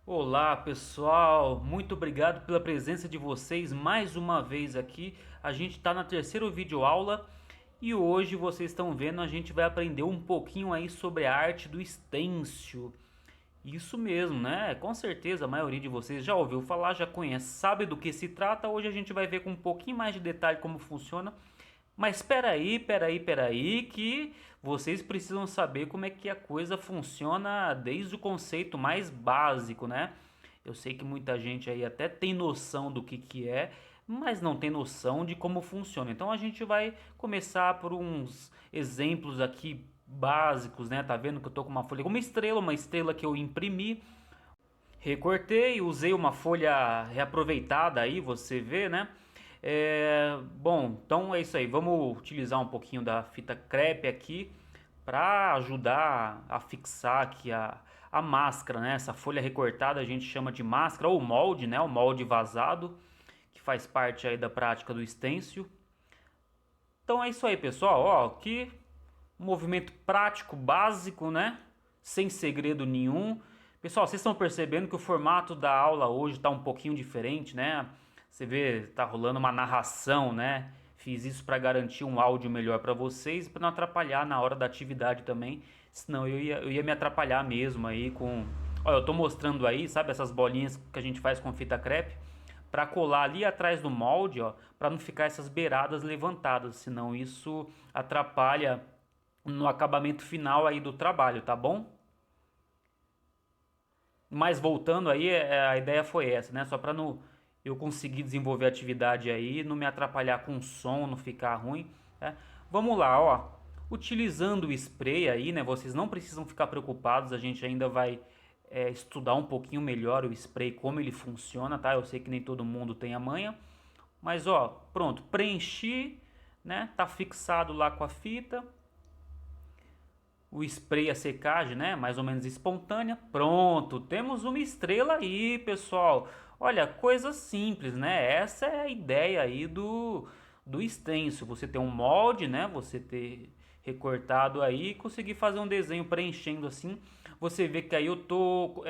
Olá pessoal, muito obrigado pela presença de vocês mais uma vez aqui. A gente está na terceira videoaula e hoje vocês estão vendo, a gente vai aprender um pouquinho aí sobre a arte do stencil. Isso mesmo, né? Com certeza a maioria de vocês já ouviu falar, já conhece, sabe do que se trata. Hoje a gente vai ver com um pouquinho mais de detalhe como funciona. Mas espera aí, que vocês precisam saber como é que a coisa funciona desde o conceito mais básico, né? Eu sei que muita gente aí até tem noção do que é, mas não tem noção de como funciona. Então a gente vai começar por uns exemplos aqui básicos, né? Tá vendo que eu tô com uma folha, uma estrela que eu imprimi, recortei, usei uma folha reaproveitada aí, você vê, né? Bom, então é isso aí. Vamos utilizar um pouquinho da fita crepe aqui para ajudar a fixar aqui a máscara, né? Essa folha recortada a gente chama de máscara ou molde, né? O molde vazado, que faz parte aí da prática do stencil. Então é isso aí, pessoal. Ó, aqui um movimento prático, básico, né? Sem segredo nenhum. Pessoal, vocês estão percebendo que o formato da aula hoje está um pouquinho diferente, né? Você vê, tá rolando uma narração, né? Fiz isso para garantir um áudio melhor para vocês, para não atrapalhar na hora da atividade também. Senão eu ia me atrapalhar mesmo aí com. Olha, eu tô mostrando aí, sabe, essas bolinhas que a gente faz com fita crepe para colar ali atrás do molde, ó, para não ficar essas beiradas levantadas, senão isso atrapalha no acabamento final aí do trabalho, tá bom? Mas voltando aí, a ideia foi essa, né? Só para não eu conseguir desenvolver a atividade aí, não me atrapalhar com o som, não ficar ruim, né? Vamos lá, ó. Utilizando o spray aí, né? Vocês não precisam ficar preocupados, a gente ainda vai estudar um pouquinho melhor o spray, como ele funciona, tá? Eu sei que nem todo mundo tem a manha, mas ó, pronto, preenchi, né? Tá fixado lá com a fita. O spray a secagem, né? Mais ou menos espontânea. Pronto, temos uma estrela aí, pessoal. Olha, coisa simples, né? Essa é a ideia aí do stencil. Você ter um molde, né? Você ter recortado aí e conseguir fazer um desenho preenchendo assim. Você vê que aí eu tô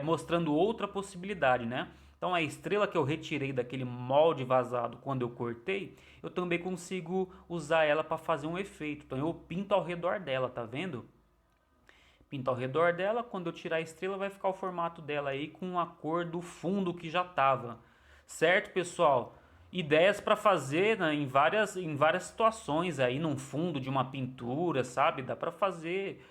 mostrando outra possibilidade, né? Então a estrela que eu retirei daquele molde vazado quando eu cortei, eu também consigo usar ela para fazer um efeito. Então eu pinto ao redor dela, tá vendo? Pinto ao redor dela, quando eu tirar a estrela vai ficar o formato dela aí com a cor do fundo que já tava. Certo, pessoal? Ideias para fazer, né, em várias situações aí num fundo de uma pintura, sabe? Dá para fazer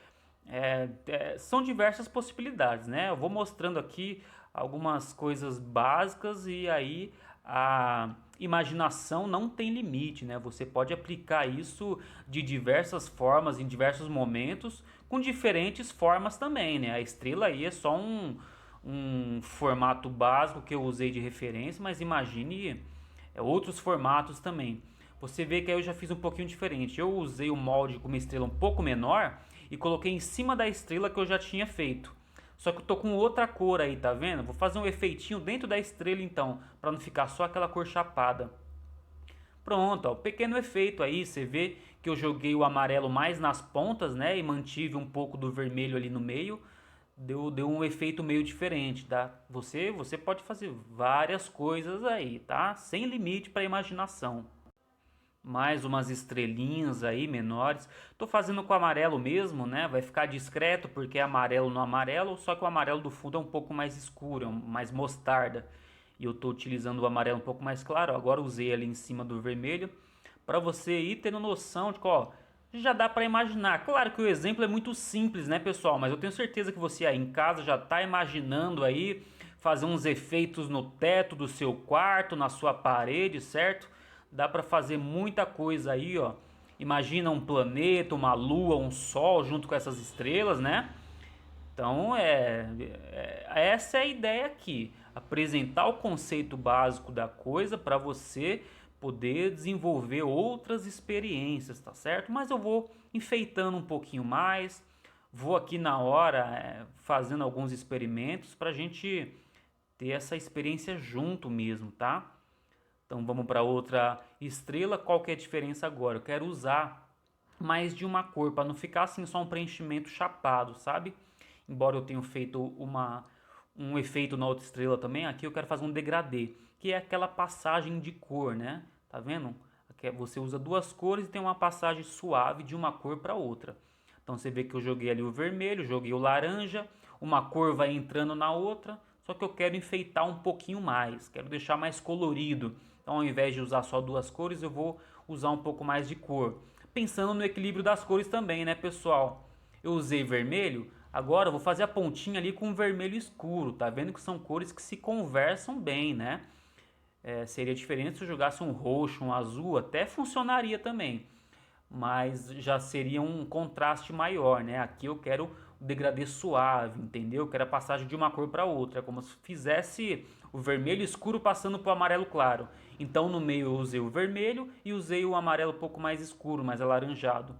são diversas possibilidades, né? Eu vou mostrando aqui algumas coisas básicas e aí a imaginação não tem limite, né? Você pode aplicar isso de diversas formas, em diversos momentos, com diferentes formas também, né? A estrela aí é só um formato básico que eu usei de referência, mas imagine outros formatos também. Você vê que aí eu já fiz um pouquinho diferente. Eu usei o molde com uma estrela um pouco menor e coloquei em cima da estrela que eu já tinha feito. Só que eu tô com outra cor aí, tá vendo? Vou fazer um efeitinho dentro da estrela então, para não ficar só aquela cor chapada. Pronto, ó, pequeno efeito aí, você vê que eu joguei o amarelo mais nas pontas, né, e mantive um pouco do vermelho ali no meio. Deu um efeito meio diferente, tá? Você pode fazer várias coisas aí, tá? Sem limite para imaginação. Mais umas estrelinhas aí menores. Tô fazendo com amarelo mesmo, né? Vai ficar discreto porque é amarelo no amarelo, só que o amarelo do fundo é um pouco mais escuro, mais mostarda. E eu tô utilizando o amarelo um pouco mais claro. Agora usei ali em cima do vermelho para você ir tendo noção de que, ó, já dá para imaginar. Claro que o exemplo é muito simples, né, pessoal? Mas eu tenho certeza que você aí em casa já tá imaginando aí fazer uns efeitos no teto do seu quarto, na sua parede, certo? Dá para fazer muita coisa aí, ó. Imagina um planeta, uma lua, um sol junto com essas estrelas, né? Então essa é a ideia aqui, apresentar o conceito básico da coisa para você poder desenvolver outras experiências, tá certo? Mas eu vou enfeitando um pouquinho mais, vou aqui na hora fazendo alguns experimentos para a gente ter essa experiência junto mesmo, tá? Então vamos para outra estrela. Qual que é a diferença agora? Eu quero usar mais de uma cor para não ficar assim só um preenchimento chapado, sabe? Embora eu tenha feito um efeito na outra estrela também. Aqui eu quero fazer um degradê, que é aquela passagem de cor, né? Tá vendo? Aqui você usa duas cores e tem uma passagem suave de uma cor para outra. Então você vê que eu joguei ali o vermelho, joguei o laranja, uma cor vai entrando na outra, só que eu quero enfeitar um pouquinho mais, quero deixar mais colorido. Então ao invés de usar só duas cores, eu vou usar um pouco mais de cor. Pensando no equilíbrio das cores também, né, pessoal? Eu usei vermelho, agora eu vou fazer a pontinha ali com vermelho escuro. Tá vendo que são cores que se conversam bem, né? Seria diferente se eu jogasse um roxo, um azul, até funcionaria também, mas já seria um contraste maior, né? Aqui eu quero o degradê suave, entendeu? Eu quero a passagem de uma cor para outra, é como se fizesse o vermelho escuro passando para o amarelo claro. Então no meio eu usei o vermelho e usei o amarelo um pouco mais escuro, mais alaranjado.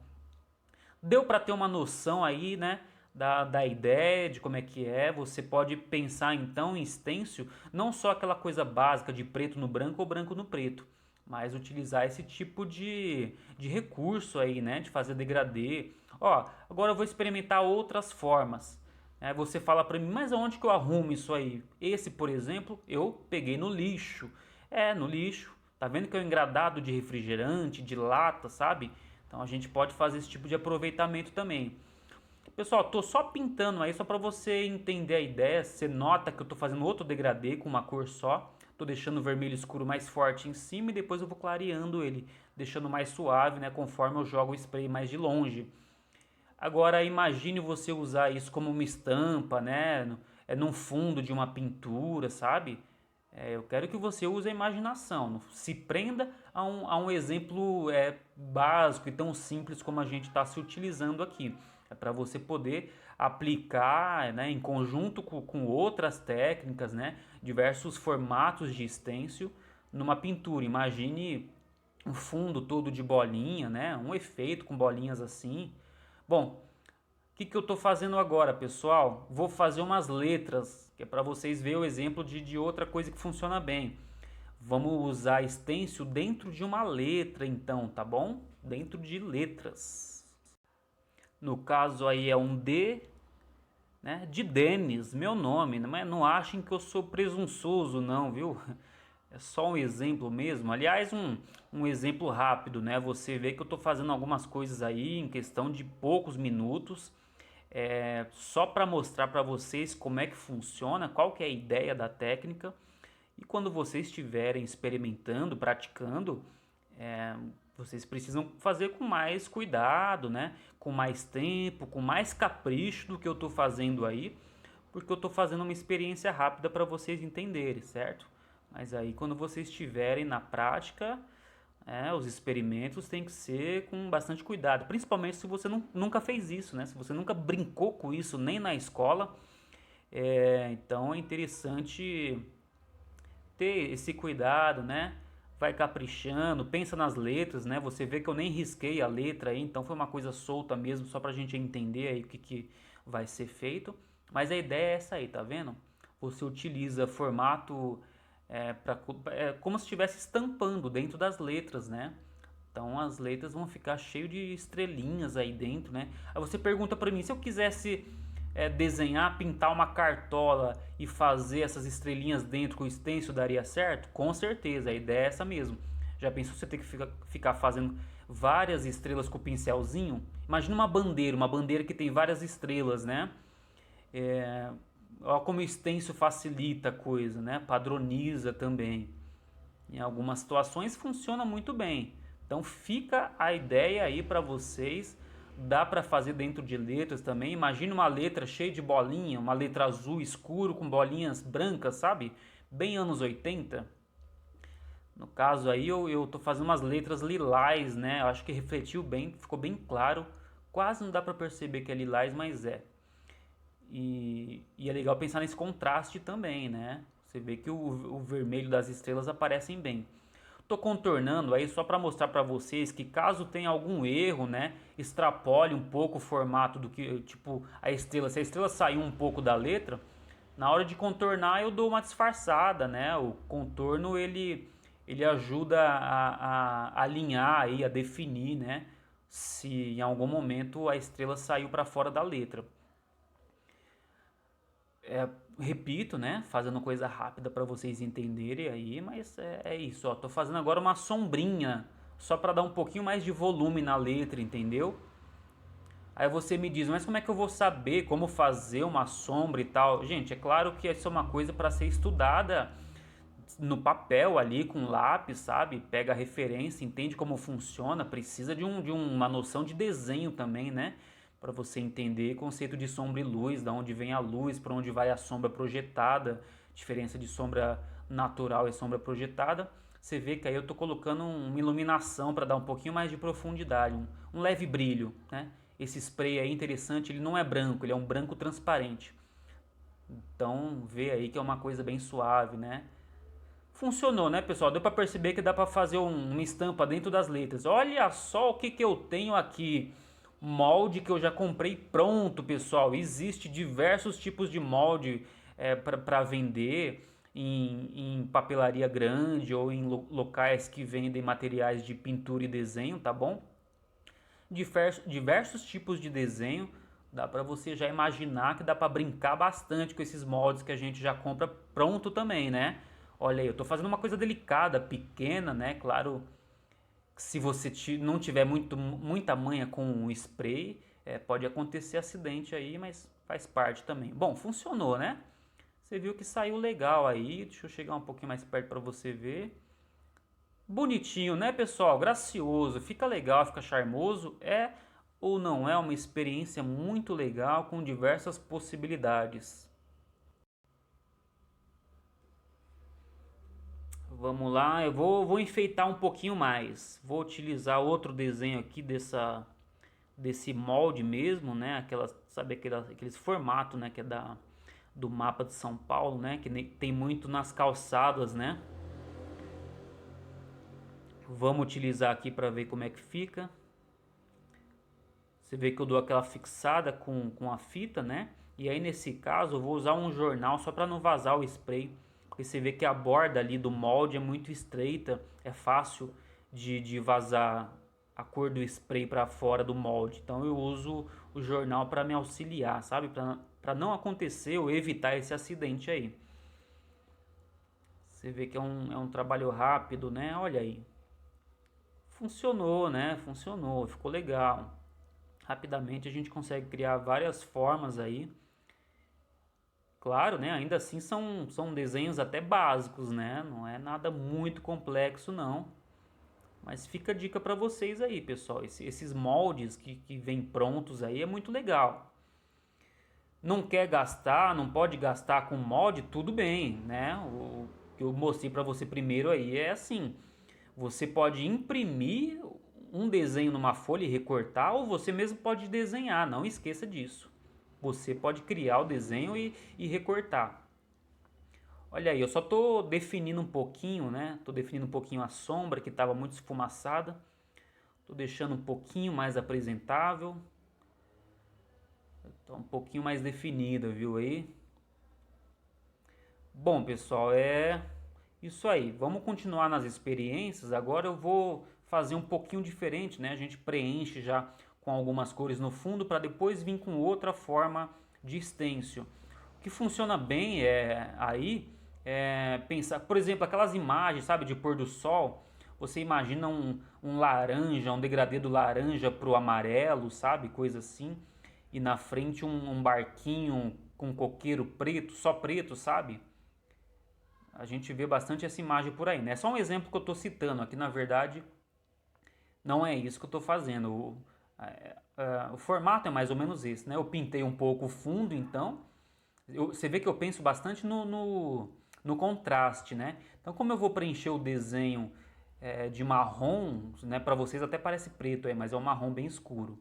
Deu para ter uma noção aí, né? Da ideia, de como é que é. Você pode pensar então em stencil, não só aquela coisa básica de preto no branco ou branco no preto, mas utilizar esse tipo de recurso aí, né? De fazer degradê. Ó, agora eu vou experimentar outras formas. Você fala para mim, mas aonde que eu arrumo isso aí? Esse, por exemplo, eu peguei no lixo. No lixo. Tá vendo que é um engradado de refrigerante, de lata, sabe? Então a gente pode fazer esse tipo de aproveitamento também. Pessoal, tô só pintando aí só para você entender a ideia. Você nota que eu tô fazendo outro degradê com uma cor só. Tô deixando o vermelho escuro mais forte em cima e depois eu vou clareando ele, deixando mais suave, né, conforme eu jogo o spray mais de longe. Agora imagine você usar isso como uma estampa, né? Num fundo de uma pintura, sabe? Eu quero que você use a imaginação. Se prenda a um exemplo básico e tão simples como a gente está se utilizando aqui. É para você poder aplicar, né, em conjunto com outras técnicas, né, diversos formatos de stencil numa pintura. Imagine um fundo todo de bolinha, né, um efeito com bolinhas assim. Bom, o que eu estou fazendo agora, pessoal? Vou fazer umas letras, que é para vocês verem o exemplo de outra coisa que funciona bem. Vamos usar stencil dentro de uma letra, então, tá bom? Dentro de letras. No caso aí é um D, né? De Denis, meu nome. Não achem que eu sou presunçoso, não, viu? É só um exemplo mesmo. Aliás, um exemplo rápido, né? Você vê que eu estou fazendo algumas coisas aí em questão de poucos minutos, só para mostrar para vocês como é que funciona, qual que é a ideia da técnica. E quando vocês estiverem experimentando, praticando, é, vocês precisam fazer com mais cuidado, né? Com mais tempo, com mais capricho do que eu estou fazendo aí, porque eu estou fazendo uma experiência rápida para vocês entenderem, certo? Mas aí quando vocês estiverem na prática, os experimentos têm que ser com bastante cuidado, principalmente se você nunca fez isso, né? Se você nunca brincou com isso nem na escola, então é interessante ter esse cuidado, né? Vai caprichando, pensa nas letras, né? Você vê que eu nem risquei a letra aí, então foi uma coisa solta mesmo, só pra gente entender aí o que vai ser feito. Mas a ideia é essa aí, tá vendo? Você utiliza formato como se estivesse estampando dentro das letras, né? Então as letras vão ficar cheio de estrelinhas aí dentro, né? Aí você pergunta pra mim, se eu quisesse desenhar, pintar uma cartola e fazer essas estrelinhas dentro com o stencil, daria certo? Com certeza, a ideia é essa mesmo. Já pensou você ter que ficar fazendo várias estrelas com o pincelzinho? Imagina uma bandeira que tem várias estrelas, né? Olha como o stencil facilita a coisa, né? Padroniza também. Em algumas situações funciona muito bem. Então fica a ideia aí para vocês. Dá para fazer dentro de letras também. Imagina uma letra cheia de bolinha, uma letra azul escuro com bolinhas brancas, sabe? Bem anos 80. No caso aí eu tô fazendo umas letras lilás, né? Eu acho que refletiu bem, ficou bem claro. Quase não dá para perceber que é lilás, mas é. E é legal pensar nesse contraste também, né? Você vê que o vermelho das estrelas aparecem bem. Tô contornando aí só para mostrar para vocês que caso tenha algum erro, né, extrapole um pouco o formato do que, tipo, a estrela, se a estrela sair um pouco da letra, na hora de contornar eu dou uma disfarçada, né? O contorno ele ajuda a alinhar aí, a definir, né, se em algum momento a estrela saiu para fora da letra. Repito, né? Fazendo coisa rápida para vocês entenderem aí, mas é isso, ó. Tô fazendo agora uma sombrinha, só para dar um pouquinho mais de volume na letra, entendeu? Aí você me diz, mas como é que eu vou saber como fazer uma sombra e tal? Gente, é claro que isso é uma coisa para ser estudada no papel ali com lápis, sabe? Pega a referência, entende como funciona, precisa de uma noção de desenho também, né? Para você entender o conceito de sombra e luz, da onde vem a luz, para onde vai a sombra projetada, diferença de sombra natural e sombra projetada. Você vê que aí eu estou colocando uma iluminação para dar um pouquinho mais de profundidade, um leve brilho, né? Esse spray aí interessante, ele não é branco, ele é um branco transparente. Então vê aí que é uma coisa bem suave, né? Funcionou, né, pessoal? Deu para perceber que dá para fazer uma estampa dentro das letras. Olha só o que que eu tenho aqui. Molde que eu já comprei pronto, pessoal. Existe diversos tipos de molde para vender em papelaria grande ou em locais que vendem materiais de pintura e desenho, tá bom? Diversos tipos de desenho. Dá para você já imaginar que dá para brincar bastante com esses moldes que a gente já compra pronto também, né? Olha aí, eu tô fazendo uma coisa delicada, pequena, né? Claro, se você não tiver muita manha com o spray, pode acontecer acidente aí, mas faz parte também. Bom, funcionou, né? Você viu que saiu legal aí. Deixa eu chegar um pouquinho mais perto para você ver. Bonitinho, né, pessoal? Gracioso, fica legal, fica charmoso. É ou não é uma experiência muito legal com diversas possibilidades. Vamos lá, eu vou enfeitar um pouquinho mais. Vou utilizar outro desenho aqui desse molde mesmo, né? Sabe aqueles formatos, né? Que é do mapa de São Paulo, né? Que tem muito nas calçadas, né? Vamos utilizar aqui para ver como é que fica. Você vê que eu dou aquela fixada com a fita, né? E aí nesse caso eu vou usar um jornal só para não vazar o spray. Porque você vê que a borda ali do molde é muito estreita, é fácil de vazar a cor do spray para fora do molde. Então eu uso o jornal para me auxiliar, sabe? Para não acontecer ou evitar esse acidente aí. Você vê que é um trabalho rápido, né? Olha aí. Funcionou, né? Funcionou, ficou legal. Rapidamente a gente consegue criar várias formas aí. Claro, né? Ainda assim são desenhos até básicos, né? Não é nada muito complexo, não. Mas fica a dica para vocês aí, pessoal. Esses moldes que vêm prontos aí é muito legal. Não quer gastar, não pode gastar com molde, tudo bem, né? O que eu mostrei para você primeiro aí é assim: você pode imprimir um desenho numa folha e recortar, ou você mesmo pode desenhar, não esqueça disso. Você pode criar o desenho e recortar. Olha aí, eu só tô definindo um pouquinho, né? Tô definindo um pouquinho a sombra que estava muito esfumaçada. Tô deixando um pouquinho mais apresentável. Tá um pouquinho mais definida, viu aí? Bom, pessoal, é isso aí. Vamos continuar nas experiências. Agora eu vou fazer um pouquinho diferente, né? A gente preenche já com algumas cores no fundo para depois vir com outra forma de stencil. O que funciona bem é pensar, por exemplo, aquelas imagens, sabe, de pôr do sol. Você imagina um laranja, um degradê do laranja pro amarelo, sabe, coisa assim. E na frente um barquinho com coqueiro preto, só preto, sabe? A gente vê bastante essa imagem por aí, né? É só um exemplo que eu estou citando aqui, na verdade, não é isso que eu estou fazendo. O formato é mais ou menos esse, né? Eu pintei um pouco o fundo, então. Você vê que eu penso bastante no contraste, né? Então, como eu vou preencher o desenho de marrom, né? Para vocês até parece preto aí, mas é um marrom bem escuro.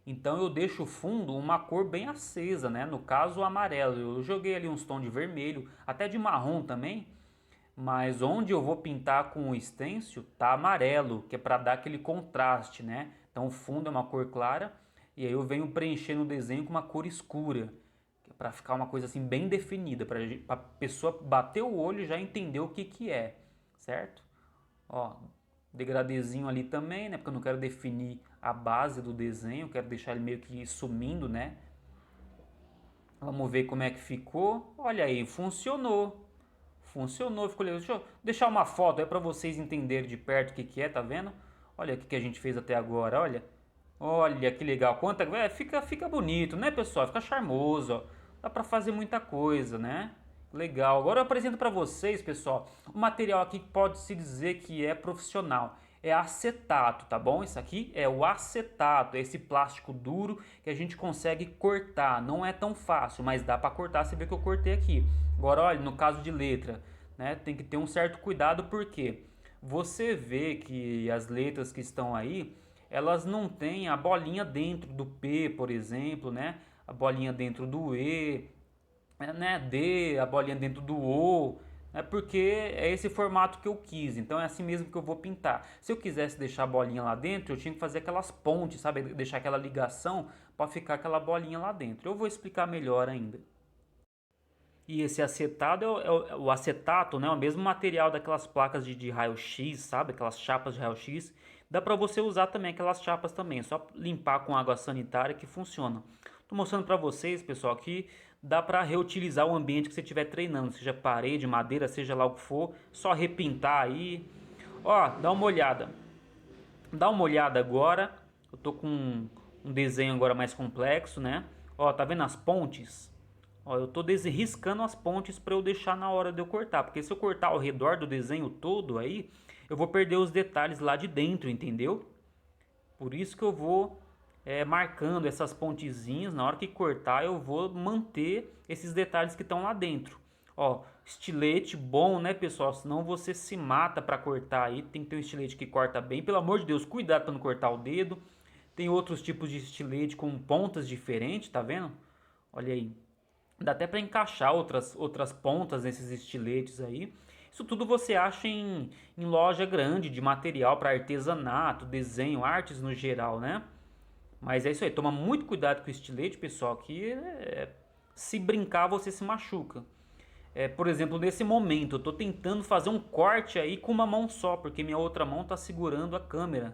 Então eu deixo o fundo uma cor bem acesa, né? No caso, o amarelo. Eu joguei ali uns tons de vermelho, até de marrom também. Mas onde eu vou pintar com o stencil tá amarelo, que é para dar aquele contraste, né? Então o fundo é uma cor clara e aí eu venho preenchendo o desenho com uma cor escura, para ficar uma coisa assim bem definida, para a pessoa bater o olho e já entender o que que é, certo? Ó, degradezinho ali também, né? Porque eu não quero definir a base do desenho, eu quero deixar ele meio que sumindo, né? Vamos ver como é que ficou. Olha aí, funcionou. Funcionou, ficou legal. Deixa eu deixar uma foto aí para vocês entenderem de perto o que que é, tá vendo? Olha o que que a gente fez até agora, olha. Olha que legal. Quanta, fica bonito, né, pessoal? Fica charmoso, ó. Dá para fazer muita coisa, né? Legal. Agora eu apresento para vocês, pessoal, o material aqui que pode se dizer que é profissional. É acetato, tá bom? Isso aqui é o acetato, é esse plástico duro que a gente consegue cortar. Não é tão fácil, mas dá para cortar. Você vê que eu cortei aqui. Agora, olha, no caso de letra, né, tem que ter um certo cuidado porque você vê que as letras que estão aí, elas não têm a bolinha dentro do P, por exemplo, né? A bolinha dentro do E, né, D, a bolinha dentro do O, né, porque é esse formato que eu quis, então é assim mesmo que eu vou pintar. Se eu quisesse deixar a bolinha lá dentro, eu tinha que fazer aquelas pontes, sabe, deixar aquela ligação para ficar aquela bolinha lá dentro. Eu vou explicar melhor ainda. E esse acetado é o acetato, né? O mesmo material daquelas placas de raio-x, sabe? Aquelas chapas de raio-x. Dá para você usar também aquelas chapas também, é só limpar com água sanitária que funciona. Tô mostrando para vocês, pessoal, que dá para reutilizar o ambiente que você estiver treinando, seja parede, madeira, seja lá o que for, só repintar aí. Ó, dá uma olhada. Dá uma olhada agora. Eu tô com um desenho agora mais complexo, né? Ó, tá vendo as pontes? Ó, eu tô riscando as pontes para eu deixar na hora de eu cortar, porque se eu cortar ao redor do desenho todo aí, eu vou perder os detalhes lá de dentro, entendeu? Por isso que eu vou marcando essas pontezinhas, na hora que cortar eu vou manter esses detalhes que estão lá dentro. Ó, estilete bom, né, pessoal? Senão você se mata para cortar aí. Tem que ter um estilete que corta bem. Pelo amor de Deus, cuidado para não cortar o dedo. Tem outros tipos de estilete com pontas diferentes, tá vendo? Olha aí. Dá até para encaixar outras pontas nesses estiletes aí. Isso tudo você acha em loja grande de material para artesanato, desenho, artes no geral, né? Mas é isso aí, toma muito cuidado com o estilete, pessoal, que se brincar você se machuca. Por exemplo, nesse momento eu estou tentando fazer um corte aí com uma mão só, porque minha outra mão está segurando a câmera.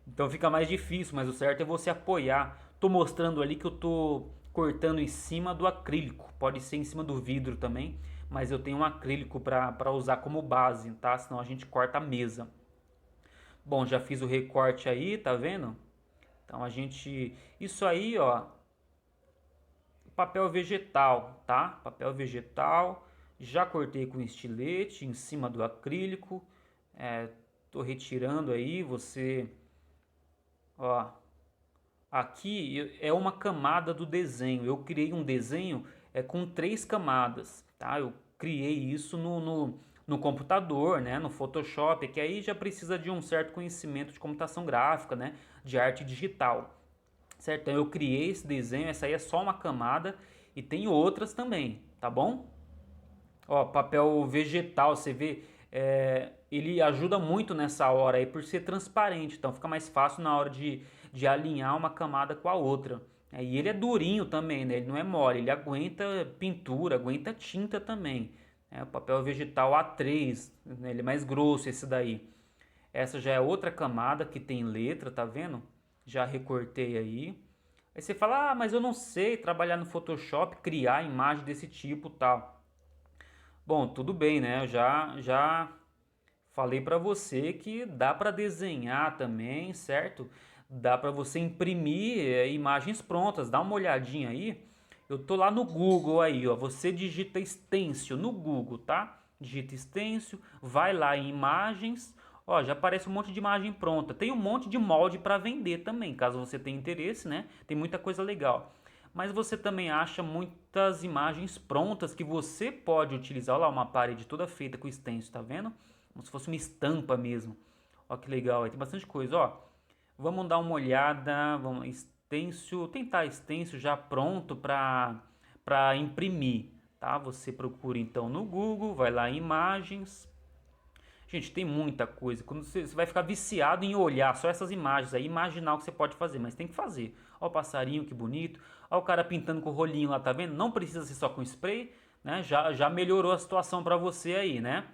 Então fica mais difícil, mas o certo é você apoiar. Tô mostrando ali que eu tô cortando em cima do acrílico. Pode ser em cima do vidro também, mas eu tenho um acrílico para usar como base, tá? Senão a gente corta a mesa. Bom, já fiz o recorte aí, tá vendo? Então a gente, isso aí, ó, papel vegetal, tá? Papel vegetal. Já cortei com estilete em cima do acrílico. Tô retirando aí, você, ó, aqui é uma camada do desenho. Eu criei um desenho com três camadas, tá? Eu criei isso no computador, né? No Photoshop, que aí já precisa de um certo conhecimento de computação gráfica, né? De arte digital, certo? Então eu criei esse desenho, essa aí é só uma camada e tem outras também, tá bom? Ó, papel vegetal, você vê, ele ajuda muito nessa hora aí por ser transparente, então fica mais fácil na hora de alinhar uma camada com a outra. E ele é durinho também, né? Ele não é mole, ele aguenta pintura, aguenta tinta também. O papel vegetal A3, né? Ele é mais grosso esse daí. Essa já é outra camada que tem letra, tá vendo? Já recortei aí. Aí você fala, ah, mas eu não sei trabalhar no Photoshop, criar imagem desse tipo tal. Bom, tudo bem, né? Eu já falei para você que dá para desenhar também, certo? Dá para você imprimir imagens prontas. Dá uma olhadinha aí. Eu tô lá no Google aí, ó. Você digita stencil no Google, tá? Digita stencil, vai lá em imagens. Ó, já aparece um monte de imagem pronta. Tem um monte de molde para vender também, caso você tenha interesse, né? Tem muita coisa legal. Mas você também acha muitas imagens prontas que você pode utilizar. Olha lá, uma parede toda feita com stencil, tá vendo? Como se fosse uma estampa mesmo. Ó que legal, aí tem bastante coisa, ó. Vamos dar uma olhada, vamos stencil, tentar stencil já pronto para imprimir, tá? Você procura então no Google, vai lá em imagens. Gente, tem muita coisa. Quando você vai ficar viciado em olhar só essas imagens aí, imaginar o que você pode fazer, mas tem que fazer. Ó o passarinho, que bonito. Ó o cara pintando com o rolinho lá, tá vendo? Não precisa ser só com spray, né? Já melhorou a situação para você aí, né?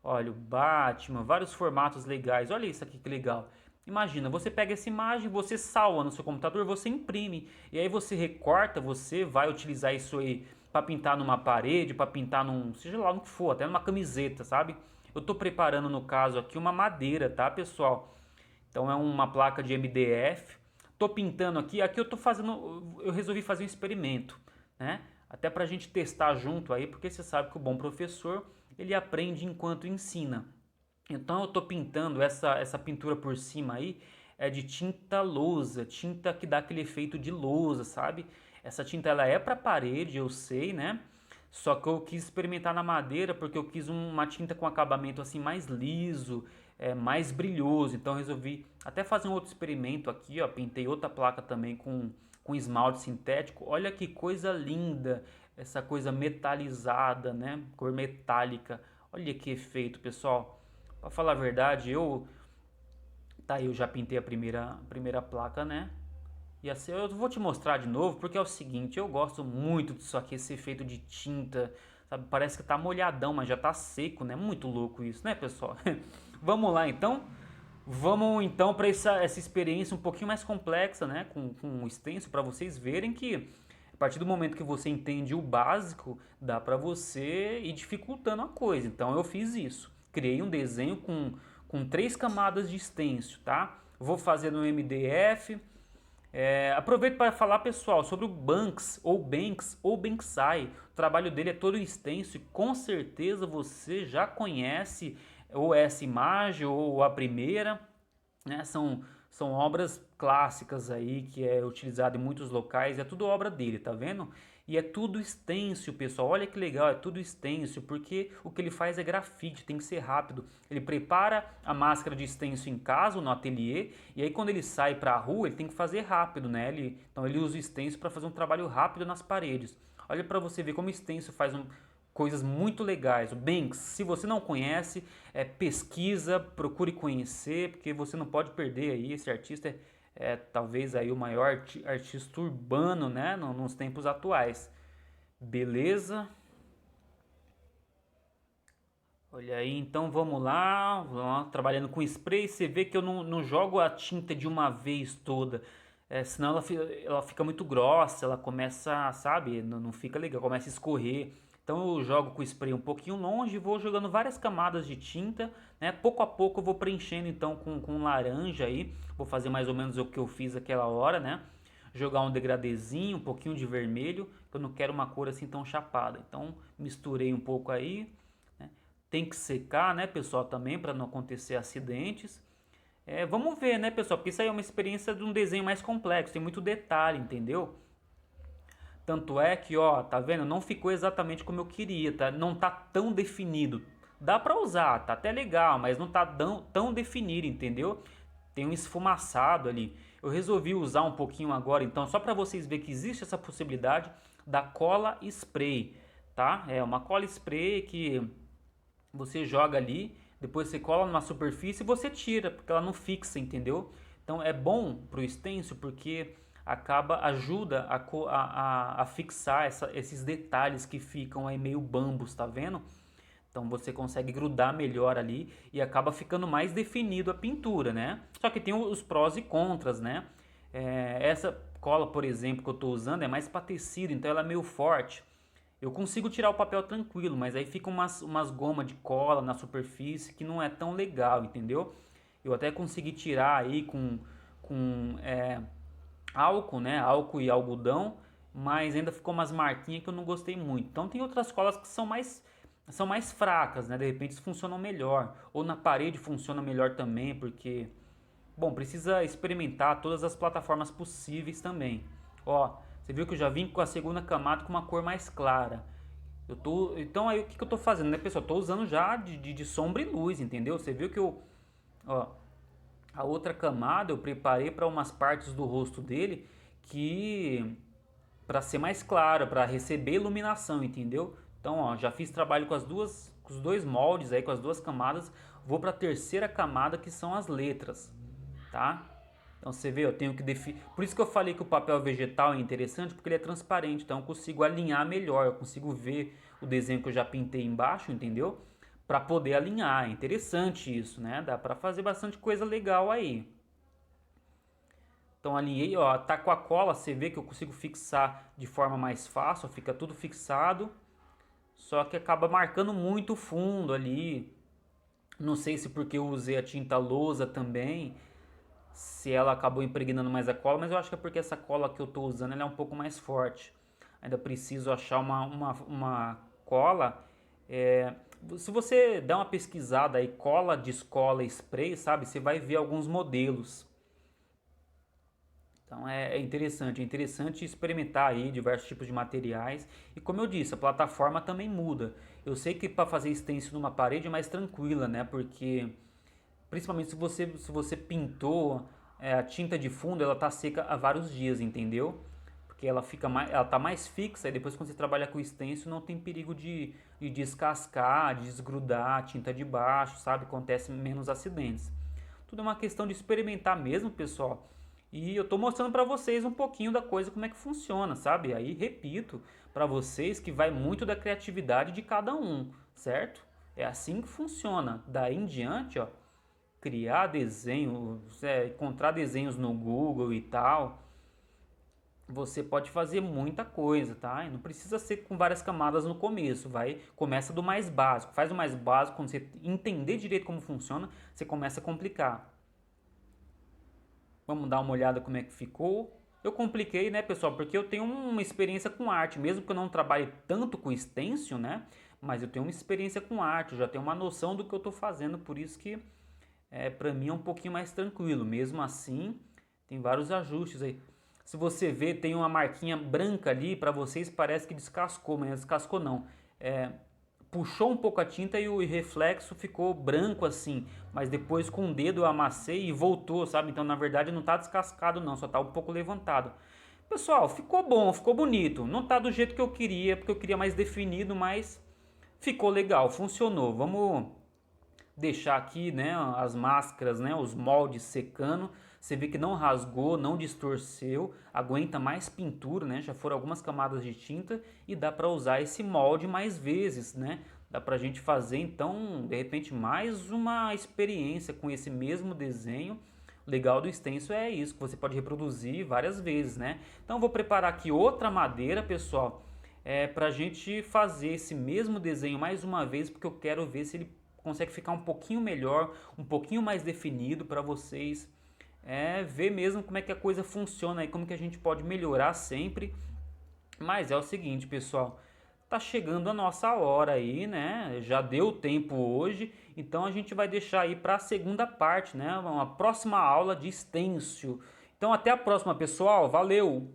Olha, o Batman, vários formatos legais. Olha isso aqui que legal. Imagina, você pega essa imagem, você salva no seu computador, você imprime. E aí você recorta, você vai utilizar isso aí para pintar numa parede, para pintar num, seja lá no que for, até numa camiseta, sabe? Eu tô preparando no caso aqui uma madeira, tá, pessoal? Então é uma placa de MDF. Tô pintando aqui eu tô fazendo, eu resolvi fazer um experimento, né? Até pra gente testar junto aí, porque você sabe que o bom professor, ele aprende enquanto ensina. Então eu tô pintando essa pintura por cima aí, é de tinta lousa, tinta que dá aquele efeito de lousa, sabe? Essa tinta ela é para parede, eu sei, né? Só que eu quis experimentar na madeira porque eu quis uma tinta com acabamento assim mais liso, mais brilhoso. Então eu resolvi até fazer um outro experimento aqui, ó. Pintei outra placa também com esmalte sintético. Olha que coisa linda, essa coisa metalizada, né? Cor metálica. Olha que efeito, pessoal. Pra falar a verdade, eu já pintei a primeira placa, né? E assim, eu vou te mostrar de novo, porque é o seguinte, eu gosto muito disso aqui, esse efeito de tinta, sabe? Parece que tá molhadão, mas já tá seco, né? Muito louco isso, né, pessoal? Vamos lá, então. Vamos então para essa experiência um pouquinho mais complexa, né? Com o stencil, para vocês verem que a partir do momento que você entende o básico, dá para você ir dificultando a coisa. Então eu fiz isso. Criei um desenho com 3 camadas de stencil, tá? Vou fazer no MDF. Aproveito para falar, pessoal, sobre o Banks ou Banksai. O trabalho dele é todo extenso e com certeza você já conhece ou essa imagem ou a primeira, né? São obras clássicas aí que é utilizado em muitos locais, é tudo obra dele, tá vendo? E é tudo stencil, pessoal. Olha que legal, é tudo stencil, porque o que ele faz é grafite, tem que ser rápido. Ele prepara a máscara de stencil em casa, no ateliê, e aí quando ele sai para a rua, ele tem que fazer rápido, né? Então ele usa o stencil para fazer um trabalho rápido nas paredes. Olha para você ver como o stencil faz coisas muito legais. O Banks, se você não conhece, pesquisa, procure conhecer, porque você não pode perder aí. Esse artista é talvez aí o maior artista urbano, né, nos tempos atuais. Beleza? Olha aí, então vamos lá, trabalhando com spray, você vê que eu não jogo a tinta de uma vez toda, senão ela fica muito grossa, ela começa, sabe, não fica legal, começa a escorrer. Então eu jogo com o spray um pouquinho longe, vou jogando várias camadas de tinta, né? Pouco a pouco eu vou preenchendo então com laranja aí, vou fazer mais ou menos o que eu fiz aquela hora, né? Jogar um degradezinho, um pouquinho de vermelho, que eu não quero uma cor assim tão chapada. Então misturei um pouco aí, né? Tem que secar, né, pessoal, também para não acontecer acidentes. Vamos ver, né, pessoal, porque isso aí é uma experiência de um desenho mais complexo, tem muito detalhe, entendeu? Tanto é que, ó, tá vendo? Não ficou exatamente como eu queria, tá? Não tá tão definido. Dá pra usar, tá até legal, mas não tá tão definido, entendeu? Tem um esfumaçado ali. Eu resolvi usar um pouquinho agora, então, só para vocês verem que existe essa possibilidade da cola spray, tá? É uma cola spray que você joga ali, depois você cola numa superfície e você tira, porque ela não fixa, entendeu? Então é bom pro stencil porque ajuda a fixar esses detalhes que ficam aí meio bambos, tá vendo? Então você consegue grudar melhor ali e acaba ficando mais definido a pintura, né? Só que tem os prós e contras, né? Essa cola, por exemplo, que eu estou usando é mais para tecido, então ela é meio forte. Eu consigo tirar o papel tranquilo, mas aí fica umas gomas de cola na superfície que não é tão legal, entendeu? Eu até consegui tirar aí com álcool, né? Álcool e algodão, mas ainda ficou umas marquinhas que eu não gostei muito. Então tem outras colas que são mais fracas, né? De repente funcionam melhor. Ou na parede funciona melhor também, porque, bom, precisa experimentar todas as plataformas possíveis também. Ó, você viu que eu já vim com a segunda camada com uma cor mais clara. Então aí o que, que eu tô fazendo, né, pessoal? Eu tô usando já de sombra e luz, entendeu? Você viu que ó, a outra camada eu preparei para umas partes do rosto dele que para ser mais clara, para receber iluminação, entendeu? Então, ó, já fiz trabalho com os dois moldes aí, com as 2 camadas. Vou para a terceira camada que são as letras, tá? Então você vê, eu tenho que definir. Por isso que eu falei que o papel vegetal é interessante, porque ele é transparente, então eu consigo alinhar melhor, eu consigo ver o desenho que eu já pintei embaixo, entendeu? Para poder alinhar. É interessante isso, né? Dá para fazer bastante coisa legal aí. Então alinhei, ó, tá com a cola, você vê que eu consigo fixar de forma mais fácil, ó, fica tudo fixado, só que acaba marcando muito o fundo ali. Não sei se porque eu usei a tinta lousa também, se ela acabou impregnando mais a cola, mas eu acho que é porque essa cola que eu estou usando ela é um pouco mais forte. Ainda preciso achar uma cola. é, Se você der uma pesquisada aí, cola de escola spray, sabe? Você vai ver alguns modelos. Então é interessante experimentar aí diversos tipos de materiais. E como eu disse, a plataforma também muda. Eu sei que para fazer stencil numa parede é mais tranquila, né? Porque principalmente se você pintou a tinta de fundo, ela tá seca há vários dias, entendeu? Porque ela tá mais fixa e depois quando você trabalha com stencil não tem perigo de descascar, de desgrudar a tinta de baixo, sabe? Acontece menos acidentes. Tudo é uma questão de experimentar mesmo, pessoal. E eu tô mostrando para vocês um pouquinho da coisa como é que funciona, sabe? Aí repito para vocês que vai muito da criatividade de cada um, certo? É assim que funciona. Daí em diante, ó, criar desenhos, encontrar desenhos no Google e tal, você pode fazer muita coisa, tá? E não precisa ser com várias camadas no começo, começa do mais básico, faz o mais básico, quando você entender direito como funciona, você começa a complicar. Vamos dar uma olhada como é que ficou. Eu compliquei, né, pessoal, porque eu tenho uma experiência com arte, mesmo que eu não trabalhe tanto com stencil, né? Mas eu tenho uma experiência com arte, eu já tenho uma noção do que eu estou fazendo, por isso que para mim é um pouquinho mais tranquilo. Mesmo assim, tem vários ajustes aí. Se você ver, tem uma marquinha branca ali, para vocês parece que descascou, mas não descascou não. É, Puxou um pouco a tinta e o reflexo ficou branco assim, mas depois com o dedo eu amassei e voltou, sabe? Então na verdade não tá descascado não, só tá um pouco levantado. Pessoal, ficou bom, ficou bonito. Não tá do jeito que eu queria, porque eu queria mais definido, mas ficou legal, funcionou. Vamos deixar aqui, né, as máscaras, né, os moldes secando. Você vê que não rasgou, não distorceu, aguenta mais pintura, né? Já foram algumas camadas de tinta e dá para usar esse molde mais vezes, né? Dá pra gente fazer então, de repente, mais uma experiência com esse mesmo desenho. O legal do stencil é isso, que você pode reproduzir várias vezes, né? Então eu vou preparar aqui outra madeira, pessoal, pra gente fazer esse mesmo desenho mais uma vez, porque eu quero ver se ele consegue ficar um pouquinho melhor, um pouquinho mais definido para vocês ver mesmo como é que a coisa funciona e como que a gente pode melhorar sempre. Mas é o seguinte, pessoal, tá chegando a nossa hora aí, né? Já deu tempo hoje, então a gente vai deixar aí para a segunda parte, né? Uma próxima aula de stencil. Então até a próxima, pessoal. Valeu!